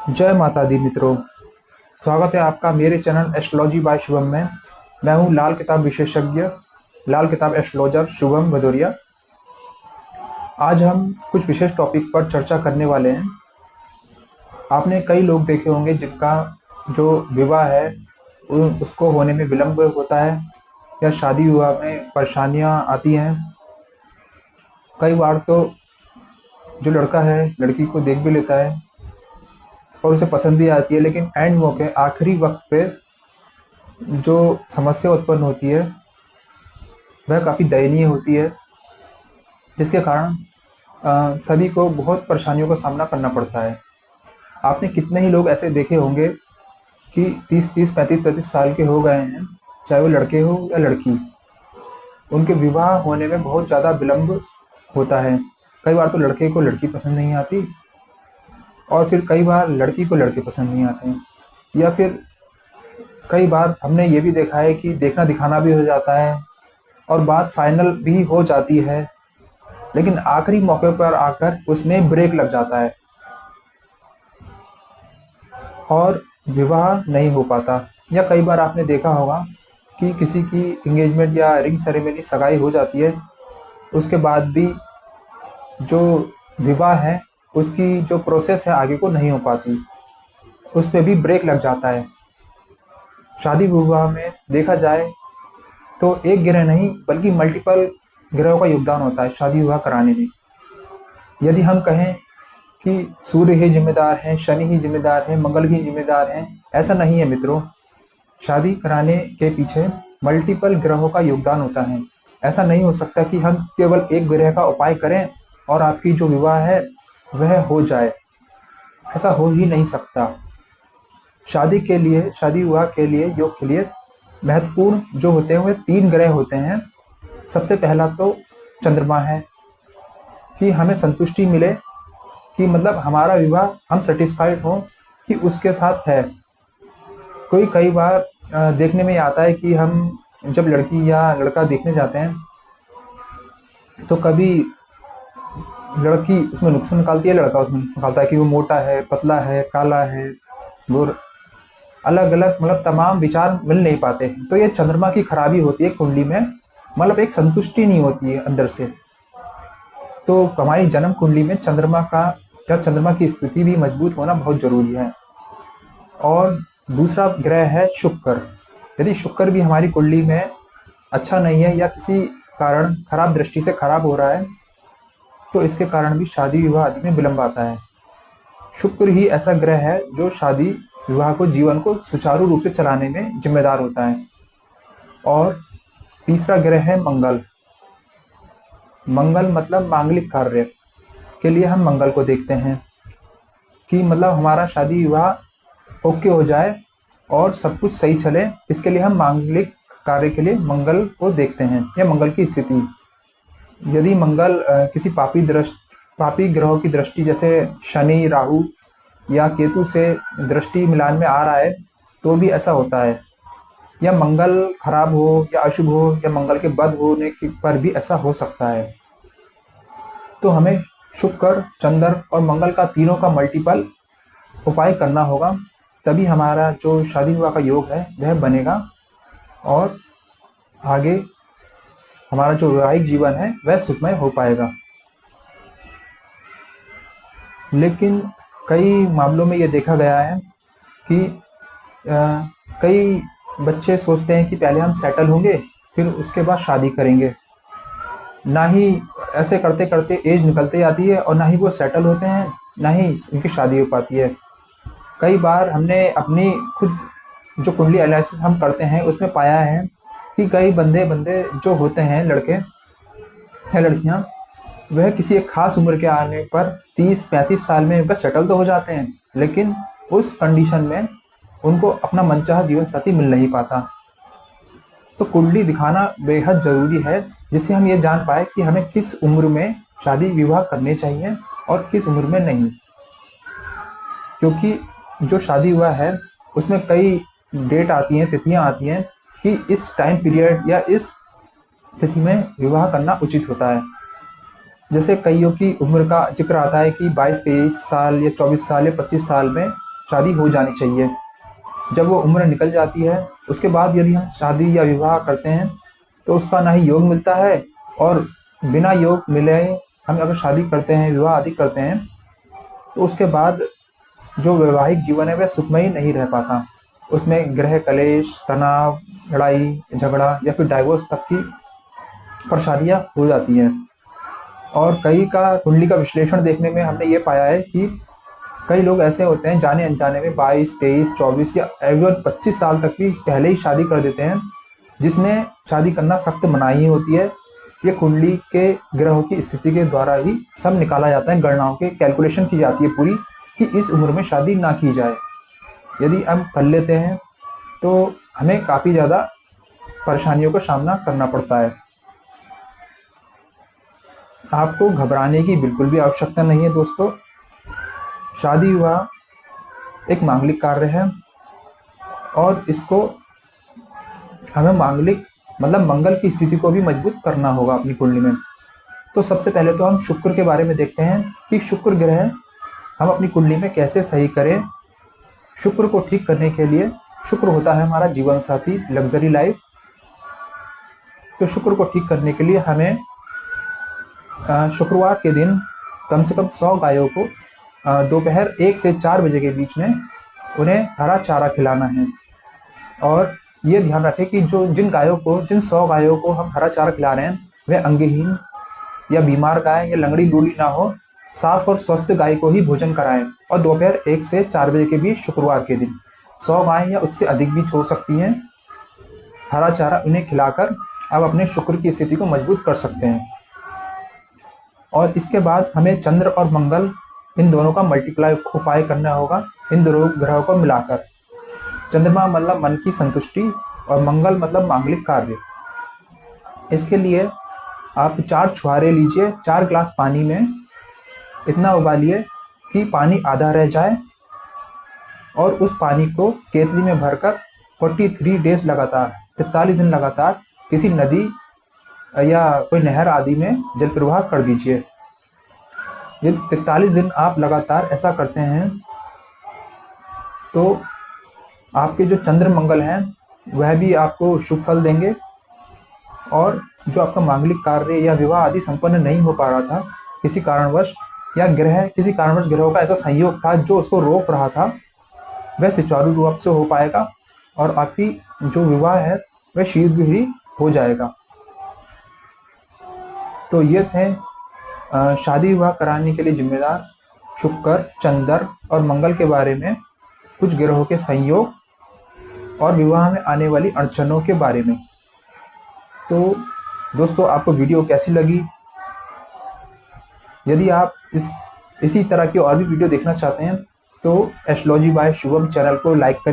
जय माता दी मित्रों। स्वागत है आपका मेरे चैनल एस्ट्रोलॉजी बाय शुभम में। मैं हूं लाल किताब विशेषज्ञ, लाल किताब एस्ट्रोलॉजर शुभम भदौरिया। आज हम कुछ विशेष टॉपिक पर चर्चा करने वाले हैं। आपने कई लोग देखे होंगे जिनका जो विवाह है उसको होने में विलंब होता है या शादी विवाह में परेशानियां आती हैं। कई बार तो जो लड़का है लड़की को देख भी लेता है और उसे पसंद भी आती है, लेकिन एंड मौके आखिरी वक्त पे जो समस्या उत्पन्न होती है वह काफ़ी दयनीय होती है, जिसके कारण सभी को बहुत परेशानियों का सामना करना पड़ता है। आपने कितने ही लोग ऐसे देखे होंगे कि 30-30, 35-35 साल के हो गए हैं, चाहे वो लड़के हो या लड़की, उनके विवाह होने में बहुत ज़्यादा विलंब होता है। कई बार तो लड़के को लड़की पसंद नहीं आती और फिर कई बार लड़की को लड़के पसंद नहीं आते हैं, या फिर कई बार हमने ये भी देखा है कि देखना दिखाना भी हो जाता है और बात फाइनल भी हो जाती है, लेकिन आखिरी मौके पर आकर उसमें ब्रेक लग जाता है और विवाह नहीं हो पाता। या कई बार आपने देखा होगा कि किसी की इंगेजमेंट या रिंग सेरेमनी सगाई हो जाती है, उसके बाद भी जो विवाह है उसकी जो प्रोसेस है आगे को नहीं हो पाती, उस पर भी ब्रेक लग जाता है। शादी विवाह में देखा जाए तो एक ग्रह नहीं बल्कि मल्टीपल ग्रहों का योगदान होता है शादी विवाह कराने में। यदि हम कहें कि सूर्य ही जिम्मेदार हैं, शनि ही जिम्मेदार हैं, मंगल ही जिम्मेदार हैं, ऐसा नहीं है मित्रों। शादी कराने के पीछे मल्टीपल ग्रहों का योगदान होता है। ऐसा नहीं हो सकता कि हम केवल एक ग्रह का उपाय करें और आपकी जो विवाह है वह हो जाए, ऐसा हो ही नहीं सकता। शादी के लिए, शादी विवाह के लिए, योग के लिए महत्वपूर्ण जो होते हैं वह 3 ग्रह होते हैं। सबसे पहला तो चंद्रमा है, कि हमें संतुष्टि मिले कि मतलब हमारा विवाह हम सेटिस्फाइड हों कि उसके साथ है। कई बार देखने में आता है कि हम जब लड़की या लड़का देखने जाते हैं तो कभी लड़की उसमें नुक्स निकालती है, लड़का उसमें नुक्स निकालता है कि वो मोटा है, पतला है, काला है, गोर, अलग अलग मतलब तमाम विचार मिल नहीं पाते हैं। तो ये चंद्रमा की खराबी होती है कुंडली में, मतलब एक संतुष्टि नहीं होती है अंदर से। तो हमारी जन्म कुंडली में चंद्रमा का या चंद्रमा की स्थिति भी मजबूत होना बहुत जरूरी है। और दूसरा ग्रह है शुक्र। यदि शुक्र भी हमारी कुंडली में अच्छा नहीं है या किसी कारण खराब दृष्टि से खराब हो रहा है तो इसके कारण भी शादी विवाह आदि में विलंब आता है। शुक्र ही ऐसा ग्रह है जो शादी विवाह को, जीवन को सुचारू रूप से चलाने में जिम्मेदार होता है। और तीसरा ग्रह है मंगल। मंगल मतलब मांगलिक कार्य के लिए हम मंगल को देखते हैं कि मतलब हमारा शादी विवाह ओके हो जाए और सब कुछ सही चले, इसके लिए हम मांगलिक कार्य के लिए मंगल को देखते हैं या मंगल की स्थिति। यदि मंगल किसी पापी ग्रहों की दृष्टि जैसे शनि, राहु या केतु से दृष्टि मिलान में आ रहा है तो भी ऐसा होता है, या मंगल खराब हो या अशुभ हो या मंगल के बद होने पर भी ऐसा हो सकता है। तो हमें शुक्र, चंद्र और मंगल का तीनों का मल्टीपल उपाय करना होगा, तभी हमारा जो शादी विवाह का योग है वह बनेगा और आगे हमारा जो वैवाहिक जीवन है वह सुखमय हो पाएगा। लेकिन कई मामलों में ये देखा गया है कि कई बच्चे सोचते हैं कि पहले हम सेटल होंगे फिर उसके बाद शादी करेंगे। ना ही ऐसे करते करते एज निकलते जाती है और ना ही वो सेटल होते हैं, ना ही उनकी शादी हो पाती है। कई बार हमने अपनी खुद जो कुंडली एनालिसिस हम करते हैं उसमें पाया है कि कई बंदे जो होते हैं, लड़के या लड़कियां, वह किसी एक खास उम्र के आने पर 30-35 साल में वह सेटल तो हो जाते हैं, लेकिन उस कंडीशन में उनको अपना मनचाहा जीवन साथी मिल नहीं पाता। तो कुंडली दिखाना बेहद ज़रूरी है, जिससे हम ये जान पाए कि हमें किस उम्र में शादी विवाह करने चाहिए और किस उम्र में नहीं। क्योंकि जो शादी विवाह है उसमें कई डेट आती हैं, तिथियां आती हैं कि इस टाइम पीरियड या इस तिथि में विवाह करना उचित होता है। जैसे कईयों की उम्र का जिक्र आता है कि 22-23 साल या 24 साल या 25 साल में शादी हो जानी चाहिए। जब वो उम्र निकल जाती है उसके बाद यदि हम शादी या विवाह करते हैं तो उसका ना ही योग मिलता है, और बिना योग मिले हम अगर शादी करते हैं, विवाह आदि करते हैं, तो उसके बाद जो वैवाहिक जीवन है वह सुखमय नहीं रह पाता। उसमें गृह कलेश, तनाव, लड़ाई झगड़ा या फिर डाइवोर्स तक की परेशानियां हो जाती हैं। और कई का कुंडली का विश्लेषण देखने में हमने ये पाया है कि कई लोग ऐसे होते हैं जाने अनजाने में 22, 23, 24 या एवं 25 साल तक भी पहले ही शादी कर देते हैं, जिसमें शादी करना सख्त मनाही होती है। ये कुंडली के ग्रहों की स्थिति के द्वारा ही सब निकाला जाता है, गणनाओं के कैलकुलेशन की जाती है पूरी कि इस उम्र में शादी ना की जाए। यदि हम कर लेते हैं तो हमें काफ़ी ज़्यादा परेशानियों का सामना करना पड़ता है। आपको घबराने की बिल्कुल भी आवश्यकता नहीं है दोस्तों। शादी विवाह एक मांगलिक कार्य है और इसको हमें मांगलिक मतलब मंगल की स्थिति को भी मजबूत करना होगा अपनी कुंडली में। तो सबसे पहले तो हम शुक्र के बारे में देखते हैं कि शुक्र ग्रह हम अपनी कुंडली में कैसे सही करें। शुक्र को ठीक करने के लिए, शुक्र होता है हमारा जीवन साथी, लग्जरी लाइफ। तो शुक्र को ठीक करने के लिए हमें शुक्रवार के दिन कम से कम 100 गायों को दोपहर 1 से 4 बजे के बीच में उन्हें हरा चारा खिलाना है। और ये ध्यान रखें कि जिन 100 गायों को हम हरा चारा खिला रहे हैं वह अंगहीन या बीमार गाय या लंगड़ी लूली ना हो, साफ और स्वस्थ गाय को ही भोजन कराएं। और दोपहर 1 से 4 बजे के बीच शुक्रवार के दिन 100 गाय या उससे अधिक भी छोड़ सकती हैं। हरा चारा उन्हें खिलाकर आप अपने शुक्र की स्थिति को मजबूत कर सकते हैं। और इसके बाद हमें चंद्र और मंगल इन दोनों का मल्टीप्लाई उपाय करना होगा, इन दोनों ग्रहों को मिलाकर। चंद्रमा मतलब मन की संतुष्टि और मंगल मतलब मांगलिक कार्य। इसके लिए आप 4 छुहारे लीजिए 4 गिलास पानी में, इतना उबालिए कि पानी आधा रह जाए, और उस पानी को केतली में भरकर 43 डेज लगातार 43 दिन लगातार किसी नदी या कोई नहर आदि में जल प्रवाह कर दीजिए। यदि 43 दिन आप लगातार ऐसा करते हैं तो आपके जो चंद्र मंगल हैं वह भी आपको शुभ फल देंगे, और जो आपका मांगलिक कार्य या विवाह आदि संपन्न नहीं हो पा रहा था किसी कारणवश, या किसी कारणवश ग्रहों का ऐसा संयोग था जो उसको रोक रहा था, वह सुचारू रूप से हो पाएगा और आपकी जो विवाह है वह शीघ्र ही हो जाएगा। तो ये थे शादी विवाह कराने के लिए जिम्मेदार शुक्र, चंद्र और मंगल के बारे में कुछ ग्रहों के संयोग और विवाह में आने वाली अड़चनों के बारे में। तो दोस्तों, आपको वीडियो कैसी लगी? यदि आप इसी तरह की और भी वीडियो देखना चाहते हैं तो एस्ट्रोलॉजी बाय शुभम चैनल को लाइक करें।